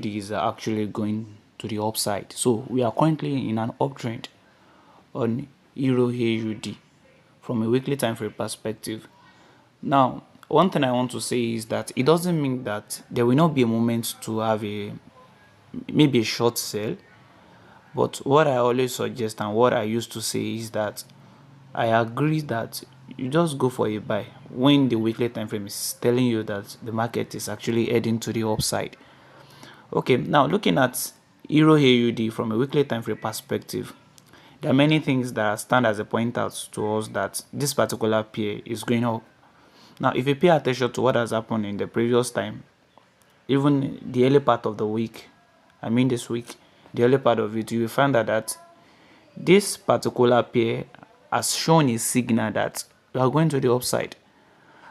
AUD is actually going to the upside. So we are currently in an uptrend on Euro AUD from a weekly time frame perspective. Now, one thing I want to say is that it doesn't mean that there will not be a moment to have maybe a short sell, but what I always suggest and what I used to say is that I agree that you just go for a buy when the weekly time frame is telling you that the market is actually heading to the upside. Okay, now looking at Euro AUD from a weekly time frame perspective, there are many things that stand as a point out to us that this particular pair is going up. Now, if you pay attention to what has happened in the previous time, even the early part of the week, this week, the early part of it, you will find that this particular pair has shown a signal that we are going to the upside.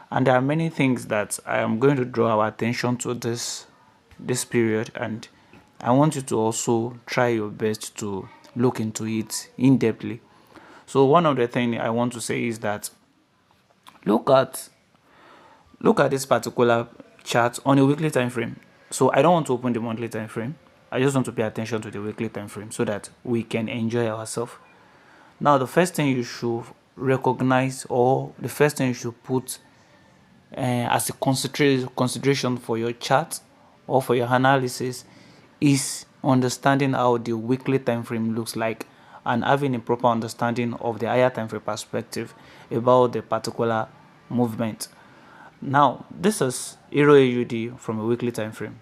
And there are many things that I am going to draw our attention to this period, and I want you to also try your best to look into it in depthly. So one of the things I want to say is that look at this particular chart on a weekly time frame. So I don't want to open the monthly time frame. I just want to pay attention to the weekly time frame so that we can enjoy ourselves. Now, the first thing you should recognize, or the first thing you should put as a consideration for your chart or for your analysis, is understanding how the weekly time frame looks like and having a proper understanding of the higher time frame perspective about the particular movement. Now, this is Euro AUD from a weekly time frame.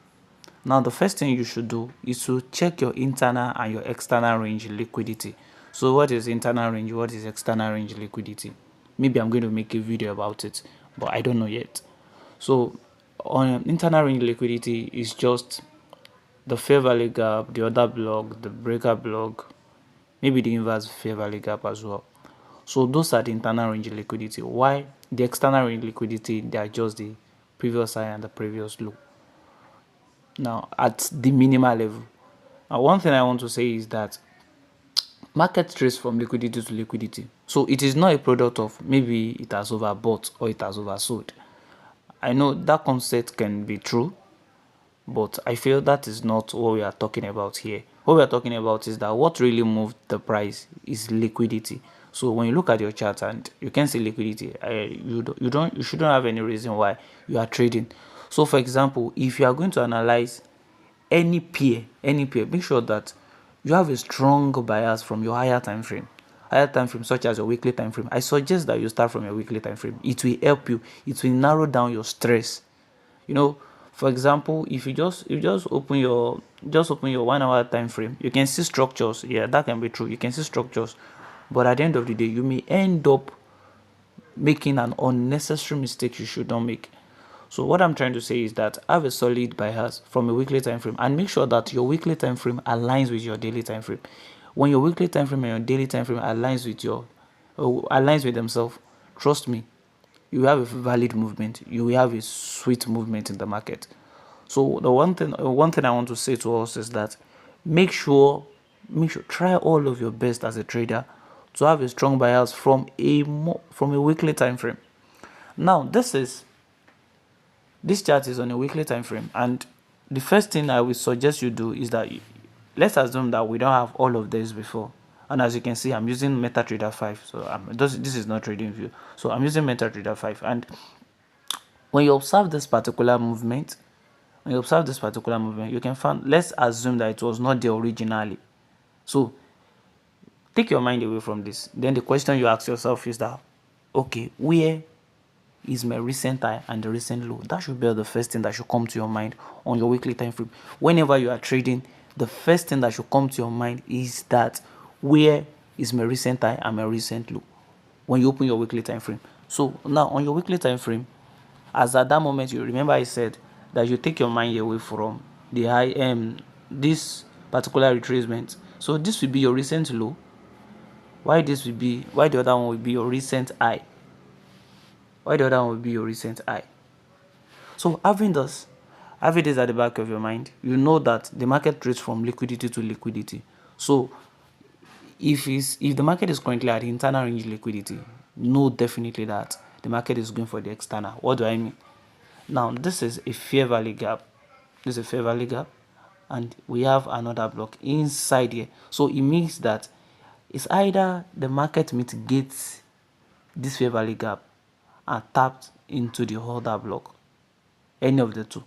Now, the first thing you should do is to check your internal and your external range liquidity. So what is internal range? What is external range liquidity? Maybe I'm going to make a video about it, but I don't know yet. So on internal range liquidity is just the fair value gap, the order block, the breaker block, maybe the inverse fair value gap as well. So those are the internal range liquidity. Why the external range liquidity, they are just the previous high and the previous low. Now at the minimal level. Now one thing I want to say is that market trades from liquidity to liquidity. So it is not a product of maybe it has overbought or it has oversold. I know that concept can be true, but I feel that is not what we are talking about here. What we are talking about is that what really moved the price is liquidity. So when you look at your chart and you can see liquidity, you shouldn't have any reason why you are trading. So for example, if you are going to analyze any pair, make sure that you have a strong bias from your higher time frame such as your weekly time frame. I suggest that you start from your weekly time frame. It will help you. It will narrow down your stress. For example, if you just open your 1 hour time frame, you can see structures. Yeah, that can be true. You can see structures, but at the end of the day, you may end up making an unnecessary mistake you should not make. So what I'm trying to say is that have a solid bias from a weekly time frame and make sure that your weekly time frame aligns with your daily time frame. When your weekly time frame and your daily time frame aligns with themselves, trust me, you have a valid movement. You will have a sweet movement in the market. So the one thing I want to say to us is that make sure try all of your best as a trader to have a strong bias from a weekly time frame. Now this chart is on a weekly time frame, and the first thing I will suggest you do is that let's assume that we don't have all of this before. And as you can see, I'm using MetaTrader 5. So this is not TradingView. So I'm using MetaTrader 5. And when you observe this particular movement, you can find, let's assume that it was not there originally. So take your mind away from this. Then the question you ask yourself is that, okay, where is my recent high and the recent low? That should be the first thing that should come to your mind on your weekly time frame. Whenever you are trading, the first thing that should come to your mind is that where is my recent high and my recent low when you open your weekly time frame. So now on your weekly time frame, as at that moment, you remember I said that you take your mind away from the high this particular retracement. So this will be your recent low. Why the other one will be your recent high? So having this at the back of your mind, you know that the market trades from liquidity to liquidity. So if the market is currently at internal range liquidity, know definitely that the market is going for the external. What do I mean? Now this is a fair value gap. And and we have another block inside here. So it means that it's either the market mitigates this fair value gap and tapped into the other block, any of the two.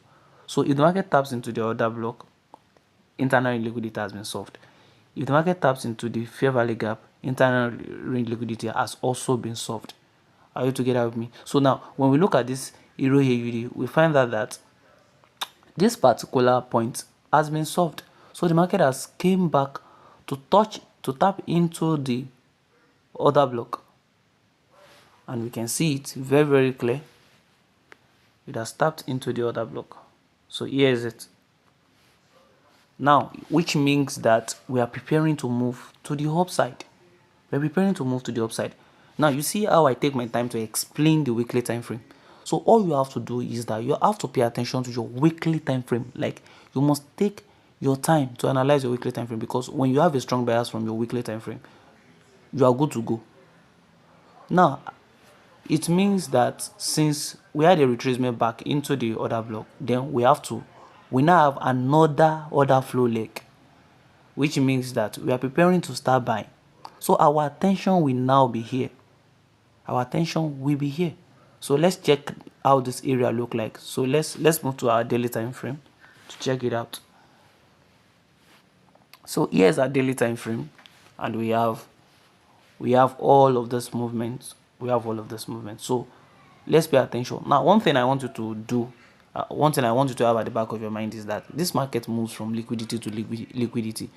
So if the market taps into the other block, internal liquidity has been solved. If the market taps into the fair value gap, internal range liquidity has also been solved. Are you together with me? So now when we look at this Euro AUD, we find out that this particular point has been solved. So the market has came back to tap into the other block, and we can see it very clear. It has tapped into the other block. So here is it now, which means that we are preparing to move to the upside. We're preparing to move to the upside. Now you see how I take my time to explain the weekly time frame. So all you have to do is that you have to pay attention to your weekly time frame. Like, you must take your time to analyze your weekly time frame, because when you have a strong bias from your weekly time frame, you are good to go. Now it means that since we had a retracement back into the other block, then we now have another order flow leg, which means that we are preparing to start buying. So our attention will now be here. Our attention will be here. So let's check how this area look like. So let's move to our daily time frame to check it out. So here's our daily time frame, and we have all of this movement. So let's pay attention. Now one thing I want you to do, one thing I want you to have at the back of your mind is that this market moves from liquidity to liquidity.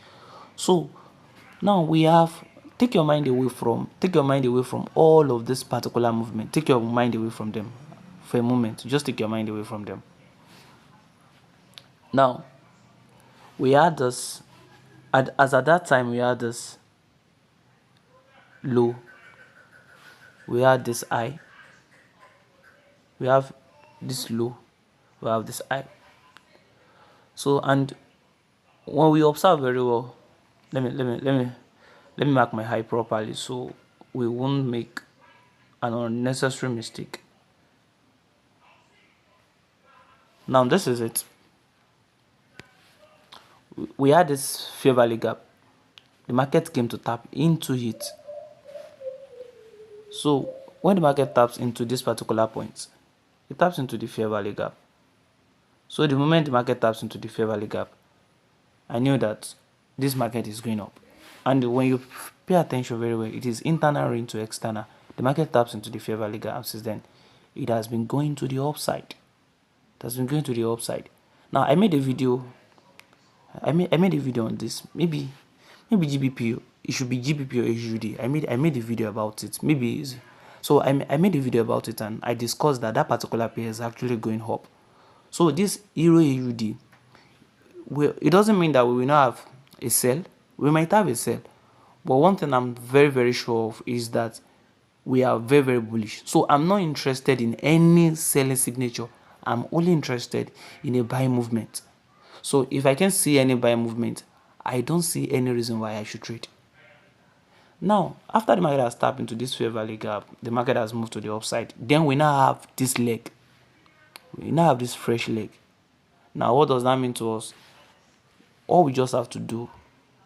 So now we have, take your mind away from all of this particular movement. Take your mind away from them for a moment. Just take your mind away from them. Now we had this, as at that time we had this low, we had this high, we have this low, we have this high. So, and when we observe very well, let me mark my high properly so we won't make an unnecessary mistake. Now this is it. We had this fair value gap. The market came to tap into it. So when the market taps into this particular point, it taps into the fair value gap. So the moment the market taps into the fair value gap, I knew that this market is going up. And when you pay attention very well, it is internal range to external. The market taps into the fair value gap. Since then, it has been going to the upside. It has been going to the upside. Now I made a video. I made a video on this. Maybe GBP. It should be GBP or AUD. I made a video about it. So I made a video about it, and I discussed that particular pair is actually going up. So this Euro AUD, it doesn't mean that we will not have a sell. We might have a sell, but one thing I'm very sure of is that we are very bullish. So I'm not interested in any selling signature. I'm only interested in a buy movement. So if I can see any buy movement, I don't see any reason why I should trade. Now, after the market has tapped into this fair value gap, the market has moved to the upside. Then we now have this leg. We now have this fresh leg. Now, what does that mean to us? All we just have to do.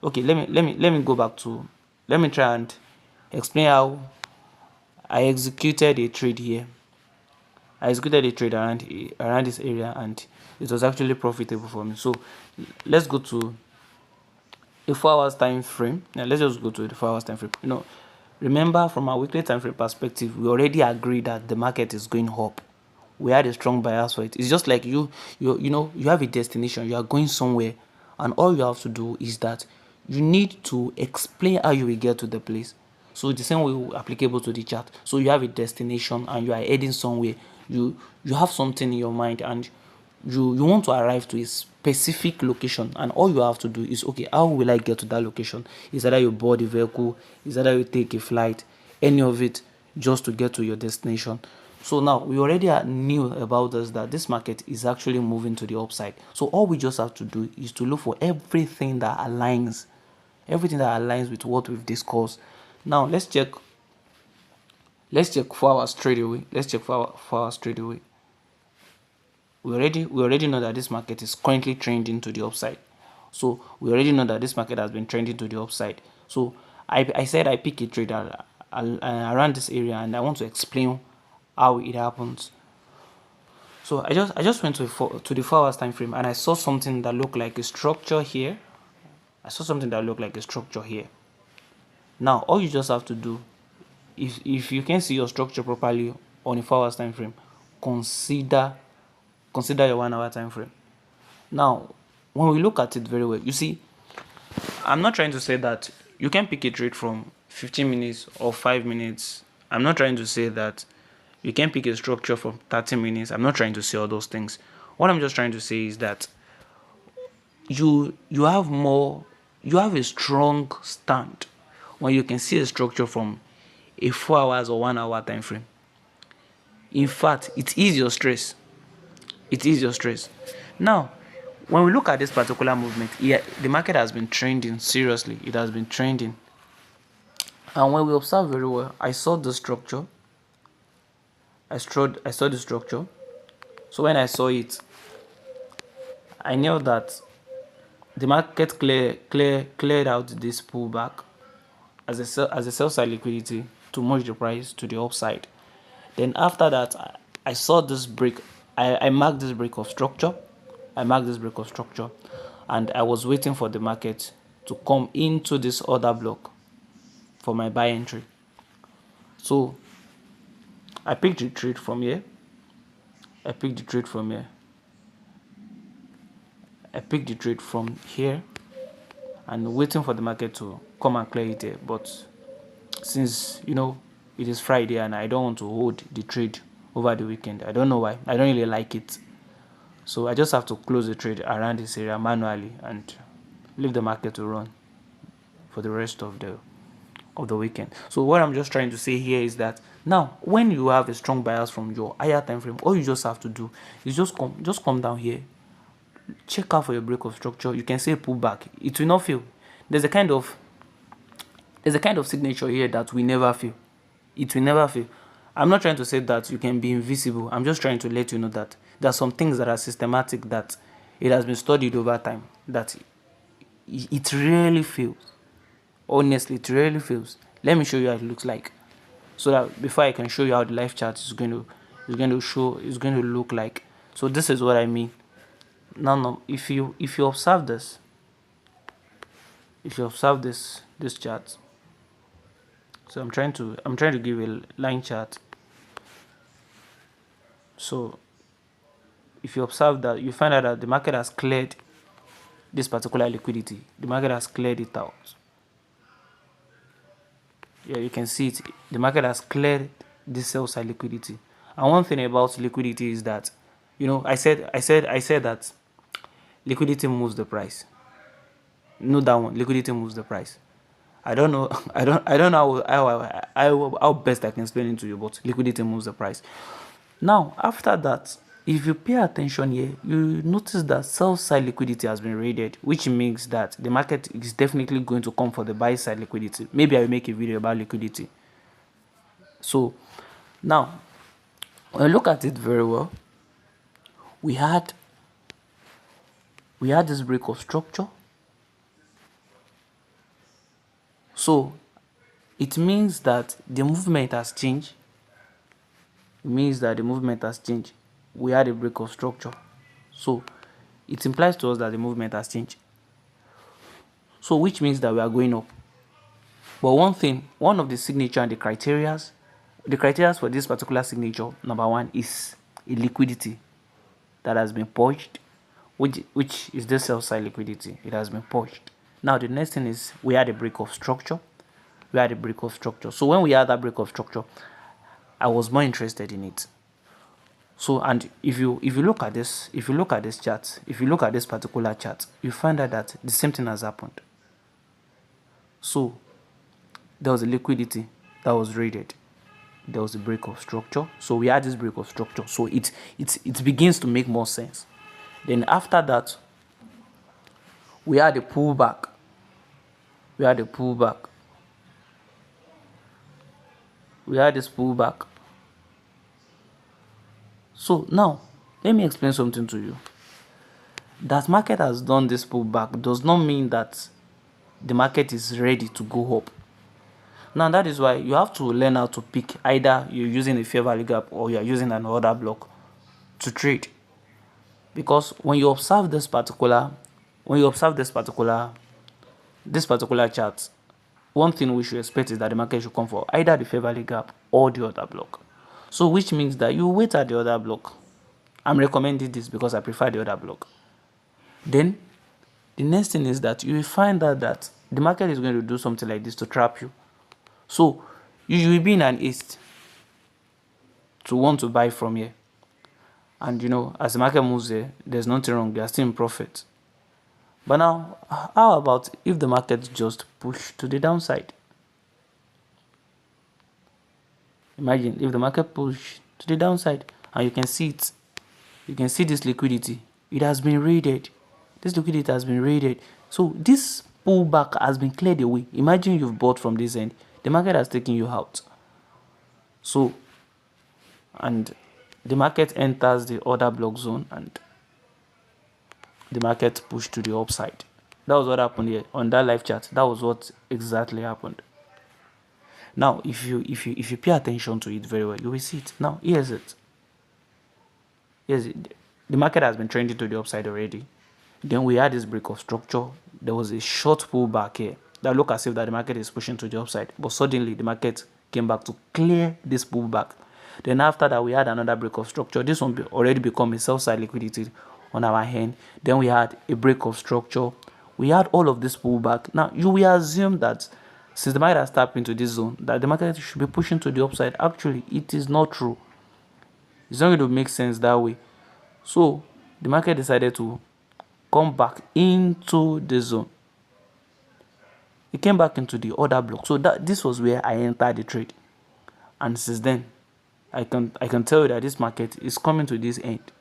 Okay, let me go back to. Let me try and explain how I executed a trade here. I executed a trade around this area, and it was actually profitable for me. So let's go to a 4 hours time frame. Now let's just go to the 4 hours time frame. Remember, from our weekly time frame perspective, we already agreed that the market is going up. We had a strong bias for it. It's just like you have a destination, you are going somewhere, and all you have to do is that you need to explain how you will get to the place. So the same way applicable to the chart. So you have a destination and you are heading somewhere. You have something in your mind, and you want to arrive to a specific location, and all you have to do is, okay, how will I get to that location? Is either you board a vehicle, is either you take a flight, any of it, just to get to your destination. So now we already knew about this, that this market is actually moving to the upside. So all we just have to do is to look for everything that aligns with what we've discussed. Now let's check 4 hours straight away. Let's check 4 hours straight away. We already know that this market is currently trending to the upside. So we already know that this market has been trending to the upside. So I said I pick a trade around this area, and I want to explain how it happens. So I just went to the 4 hours time frame, and I saw something that looked like a structure here. I saw something that looked like a structure here. Now all you just have to do, if you can see your structure properly on a 4 hours time frame, consider your 1 hour time frame. Now when we look at it very well, you see, I'm not trying to say that you can pick a trade from 15 minutes or 5 minutes. I'm not trying to say that you can pick a structure from 30 minutes. I'm not trying to say all those things. What I'm just trying to say is that you have a strong stand when you can see a structure from a 4 hours or 1 hour time frame. In fact, it is your stress. Now, when we look at this particular movement, the market has been trending seriously. It has been trending. And when we observe very well, I saw the structure. I saw the structure. So when I saw it, I knew that the market cleared out this pullback as a sell side liquidity to merge the price to the upside. Then after that, I saw this break. I marked this break of structure. And I was waiting for the market to come into this other block for my buy entry. So I picked the trade from here. I picked the trade from here and waiting for the market to come and clear it here. But since it is Friday and I don't want to hold the trade over the weekend, I don't know why. I don't really like it. So I just have to close the trade around this area manually and leave the market to run for the rest of the weekend. So what I'm just trying to say here is that now when you have a strong bias from your higher time frame, all you just have to do is just come down here, check out for your break of structure. You can say pullback. It will not fail. There's a kind of signature here that we never fail. It will never fail. I'm not trying to say that you can be invisible. I'm just trying to let you know that there are some things that are systematic, that it has been studied over time, that it rarely fails. Honestly, it rarely fails. Let me show you how it looks like, so that before I can show you how the live chart is going to look like. So this is what I mean. Now, if you observe this, this chart. So I'm trying to give a line chart. So if you observe that, you find out that the market has cleared this particular liquidity. The market has cleared it out. Yeah, you can see it. The market has cleared this sell side liquidity. And one thing about liquidity is that, I said that liquidity moves the price. Note that one. Liquidity moves the price. I don't know. I don't know how best I can explain it to you, but liquidity moves the price. Now, after that, if you pay attention here, you notice that sell side liquidity has been raided, which means that the market is definitely going to come for the buy side liquidity. Maybe I will make a video about liquidity. So now, when you look at it very well, we had this break of structure. So it means that the movement has changed. We had a break of structure. So it implies to us that the movement has changed. So which means that we are going up. But one of the signature and the criteria for this particular signature, number one, is a liquidity that has been purged, which is the sell side liquidity. It has been purged. Now the next thing is we had a break of structure. So when we had that break of structure, I was more interested in it. So, and if you look at this chart, if you look at this particular chart, you find out that the same thing has happened. So there was a liquidity that was raided. There was a break of structure. So we had this break of structure. So it begins to make more sense. Then after that, we had a pullback. We had this pullback. So now, let me explain something to you. That market has done this pullback does not mean that the market is ready to go up. Now that is why you have to learn how to pick, either you're using a fair value gap or you're using an order block to trade. Because when you observe this particular chart, one thing we should expect is that the market should come for either the fair value gap or the order block. So which means that you wait at the order block. I'm recommending this because I prefer the order block. Then the next thing is that you will find out that the market is going to do something like this to trap you. So you will be in an haste to want to buy from here. And as the market moves there, there's nothing wrong. You are still in profit. But now, how about if the market just push to the downside? Imagine if the market push to the downside and you can see it. You can see this liquidity. It has been raided. This liquidity has been raided. So this pullback has been cleared away. Imagine you've bought from this end. The market has taken you out. So, and the market enters the order block zone and the market pushed to the upside. That was what happened here on that live chart. That was what exactly happened. Now, if you pay attention to it very well, you will see it. Now, here's it. The market has been trending to the upside already. Then we had this break of structure. There was a short pullback here that looked as if that the market is pushing to the upside, but suddenly the market came back to clear this pullback. Then after that, we had another break of structure. This one already become a sell side liquidity on our hand. Then we had a break of structure. We had all of this pullback. Now you will assume that since the market has tapped into this zone, that the market should be pushing to the upside. Actually, it is not true. It's not going to make sense that way. So the market decided to come back into the zone. It came back into the order block. So this was where I entered the trade. And since then, I can tell you that this market is coming to this end.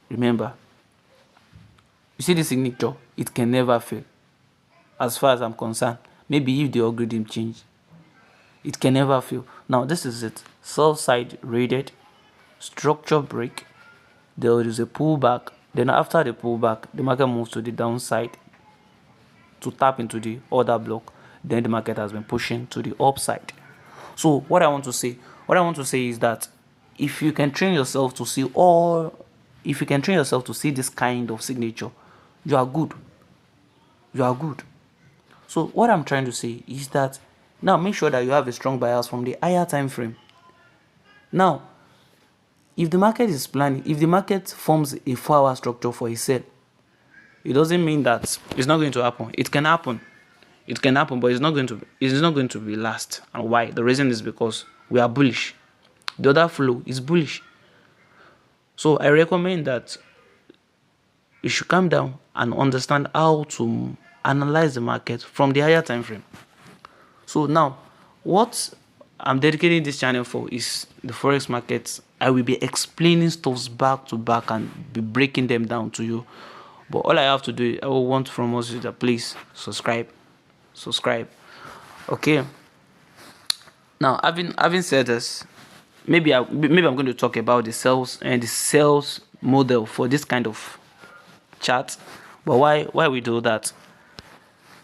Remember, you see the signature, it can never fail. As far as I'm concerned, maybe if the algorithm change, it can never fail. Now this is it. Sell side rated, structure break, there is a pullback. Then after the pullback, the market moves to the downside to tap into the order block. Then the market has been pushing to the upside. So what I want to say is that if you can train yourself to see this kind of signature, you are good. So what I'm trying to say is that now make sure that you have a strong bias from the higher time frame. Now, if the market forms a 4-hour structure for a sell, it doesn't mean that it's not going to happen. It can happen, but it's not going to be last. And why? The reason is because we are bullish. The other flow is bullish. So I recommend that you should calm down and understand how to analyze the market from the higher time frame. So now, what I'm dedicating this channel for is the forex markets. I will be explaining stuffs back to back and be breaking them down to you. But all I have to do, I will want from us is that please subscribe. Okay. Now, having said this, maybe I'm going to talk about the sales model for this kind of chart. But why we do that?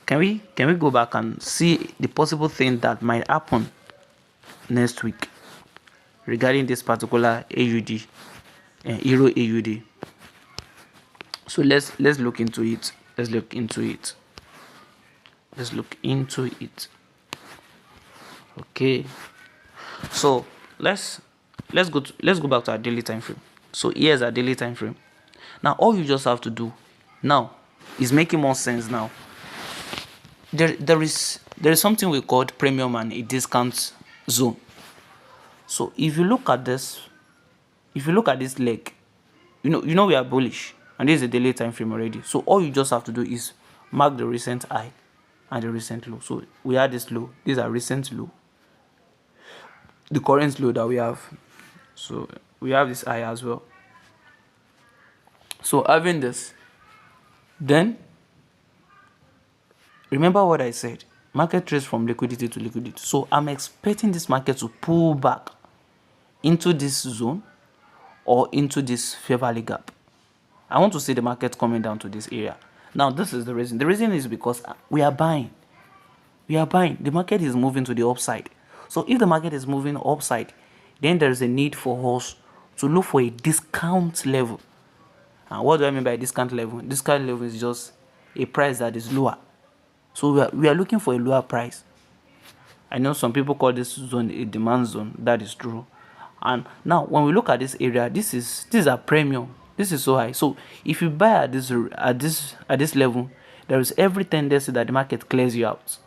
Can we go back and see the possible thing that might happen next week regarding this particular AUD, Euro AUD? So let's look into it. Okay. So let's go back to our daily time frame. So here's our daily time frame. Now all you just have to do now is making more sense now. There is something we call premium and a discount zone. So if you look at this leg, you know we are bullish, and this is a daily time frame already. So all you just have to do is mark the recent high and the recent low. So we had this low, these are recent low, the current low that we have. So we have this high as well. So having this, then remember what I said, market trades from liquidity to liquidity. So I'm expecting this market to pull back into this zone or into this fair value gap. I want to see the market coming down to this area. Now, this is the reason. The reason is because we are buying. We are buying. The market is moving to the upside. So if the market is moving upside, then there is a need for us to look for a discount level. And what do I mean by discount level? Discount level is just a price that is lower. So we are looking for a lower price. I know some people call this zone a demand zone. That is true. And now when we look at this area, this is a premium. This is so high. So if you buy at this level, there is every tendency that the market clears you out.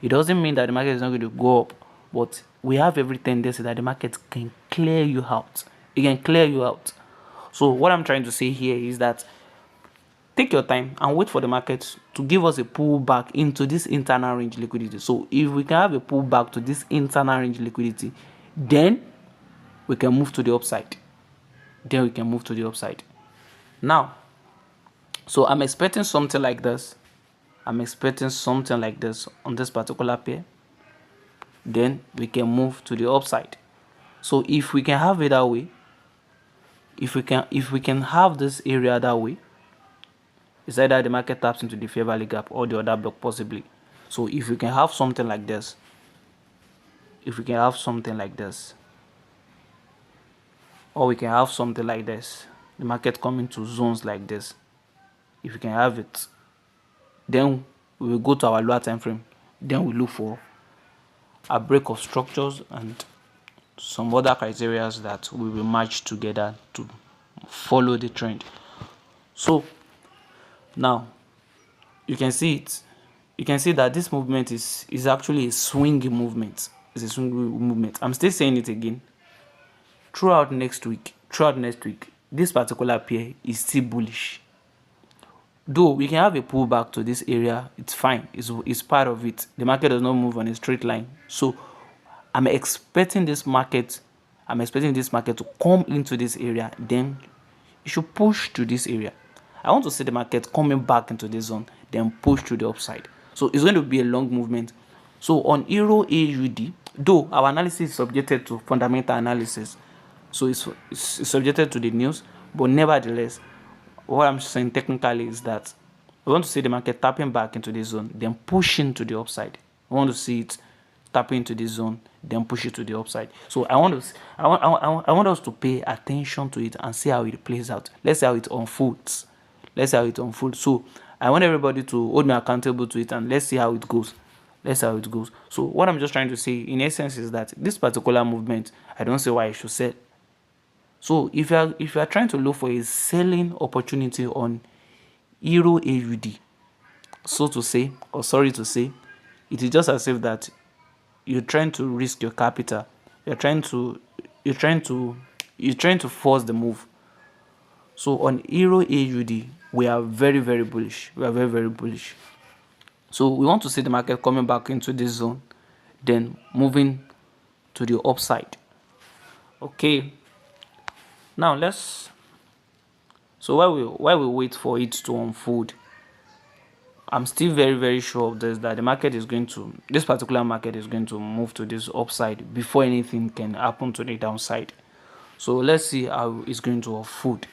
It doesn't mean that the market is not going to go up, but we have every tendency that the market can clear you out. It can clear you out. So what I'm trying to say here is that take your time and wait for the market to give us a pullback into this internal range liquidity. So if we can have a pullback to this internal range liquidity, then we can move to the upside. Now, so I'm expecting something like this. On this particular pair. Then we can move to the upside. So if we can have it that way, if we can have this area that way, it's either the market taps into the fair value gap or the other block possibly. So if we can have something like this, or we can have something like this, the market coming to zones like this, if we can have it, then we will go to our lower time frame. Then we look for a break of structures and some other criteria that we will match together to follow the trend. So now you can see it. You can see that this movement is actually a swing movement. It's a swing movement. I'm still saying it again. Throughout next week, this particular pair is still bullish. Though we can have a pullback to this area, it's fine. It's part of it. The market does not move on a straight line. So I'm expecting this market to come into this area. Then it should push to this area. I want to see the market coming back into this zone, then push to the upside. So it's going to be a long movement. So on Euro AUD, though our analysis is subjected to fundamental analysis, so it's subjected to the news, but nevertheless, what I'm saying technically is that we want to see the market tapping back into this zone, then pushing to the upside. We want to see it tapping into this zone, then push it to the upside. So I want us to pay attention to it and see how it plays out. Let's see how it unfolds. So I want everybody to hold me accountable to it, and let's see how it goes. So what I'm just trying to say in essence is that this particular movement, I don't see why I should sell. So if you are trying to look for a selling opportunity on Euro AUD, so to say, or sorry to say, it is just as if that you're trying to risk your capital. You're trying to force the move. So on Euro AUD, we are very, very bullish. So we want to see the market coming back into this zone, then moving to the upside. Okay. Now while we wait for it to unfold, I'm still very, very sure of this, that this particular market is going to move to this upside before anything can happen to the downside. So let's see how it's going to unfold.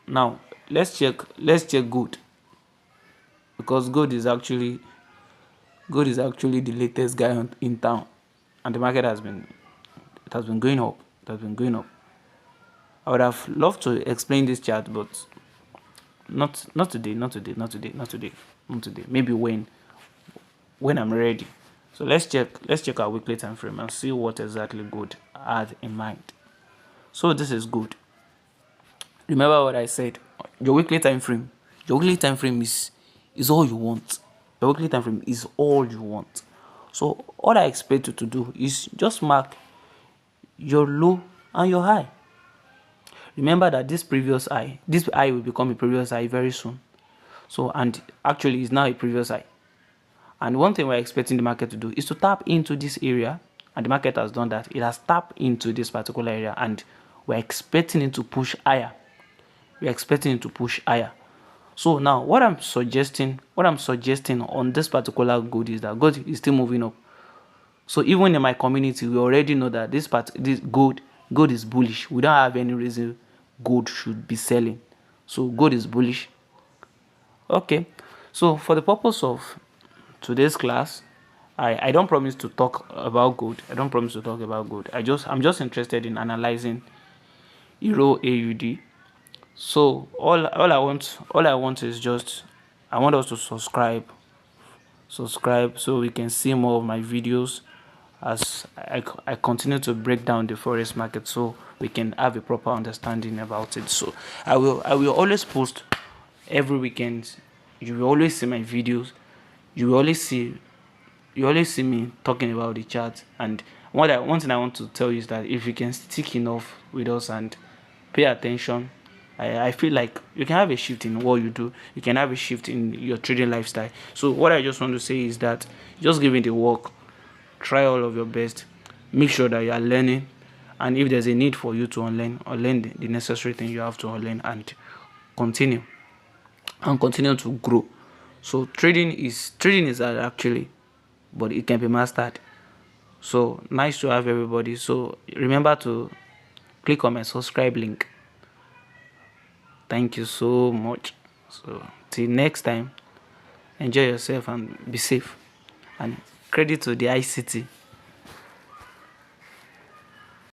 Now let's check gold, because gold is actually the latest guy in town, and the market has been going up. I would have loved to explain this chart, but not today. Maybe when I'm ready. So let's check our weekly time frame and see what exactly gold had in mind. So this is good. Remember what I said. Your weekly time frame is all you want. So all I expect you to do is just mark your low and your high. Remember that this high will become a previous high very soon. So, and actually it's now a previous high. And one thing we're expecting the market to do is to tap into this area, and the market has done that. It has tapped into this particular area, and we're expecting it to push higher. So now what I'm suggesting on this particular gold is that gold is still moving up. So even in my community, we already know that this gold Gold is bullish. We don't have any reason gold should be selling. So gold is bullish. Okay. So for the purpose of today's class, I don't promise to talk about gold. I don't promise to talk about gold. I'm just interested in analyzing Euro AUD. So all I want is just I want us to subscribe so we can see more of my videos as I continue to break down the forex market, so we can have a proper understanding about it. So I will always post every weekend. You will always see my videos. You will always see you always see me talking about the chart. And one thing I want to tell you is that if you can stick enough with us and pay attention, I feel like you can have a shift in what you do. You can have a shift in your trading lifestyle. So what I just want to say is that just give it the work, try all of your best, make sure that you are learning, and if there's a need for you to unlearn the necessary thing you have to unlearn, and continue continue to grow. So trading is hard actually, but it can be mastered. So nice to have everybody. So remember to click on my subscribe link. Thank you so much. So till next time, enjoy yourself and be safe. And credit to the ICT.